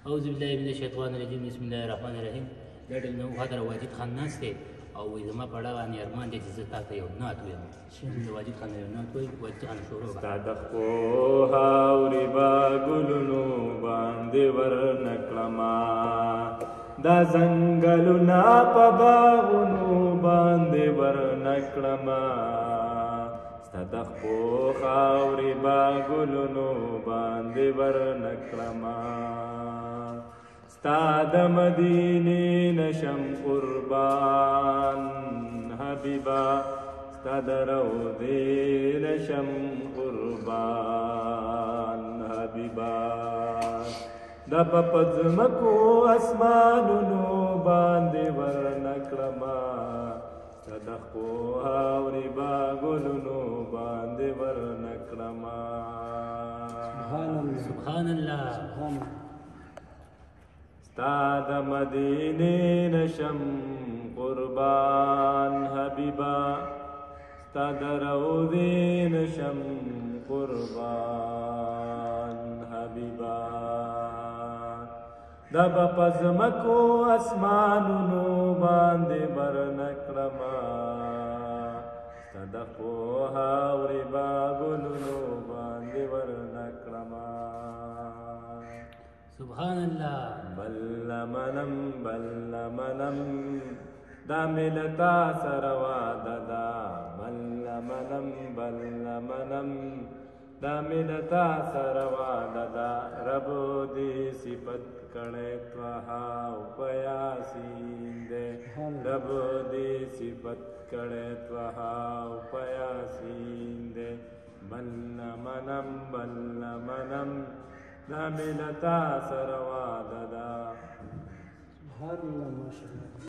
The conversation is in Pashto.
أعوذ بالله من الشیطان الرجیم بسم الله الرحمن الرحیم. دا ډېر نو خاطر واجد خان ناست دی او وایي زما په اړه باندې ارمان دی چې زه تا ته یو نعت ووایم. د واجد خان یو نعت وایي. واجد خان شروع وکړه. ستا د خواورې به ګلونو باندې ورنکړما، دا ځنګلونه په باغونو باندې ورنکړما، ستا د خواورې به ګلونو باندې ورنکړما، ستا د مدینې نشم قربان حبیبا، ستا د روضې نشم قربان حبیبا، د په ځمکو اسمانونو باندې ورنکړما، ستا د خواورې به ګلونو باندې ورنکړما. سبحان الله. ستا د مدینې نشم قربان حبیبا، ستا د روضې نشم قربان حبیبا، دا به په ځمکو اسمانونو باندې ورنکړما، ستا د خواورې به ګلونو باندې ورنکړما. سبحان الله. بل منم دا ملتا سره واده ده، بل منم دا ملتا سره واده ده، رب دې صفت کړی طه او په یاسین دی، رب دې صفت کړی طه او په یاسین دی. بل منم دا ملتا سره واده ده. سبحان الله. ما شاء الله.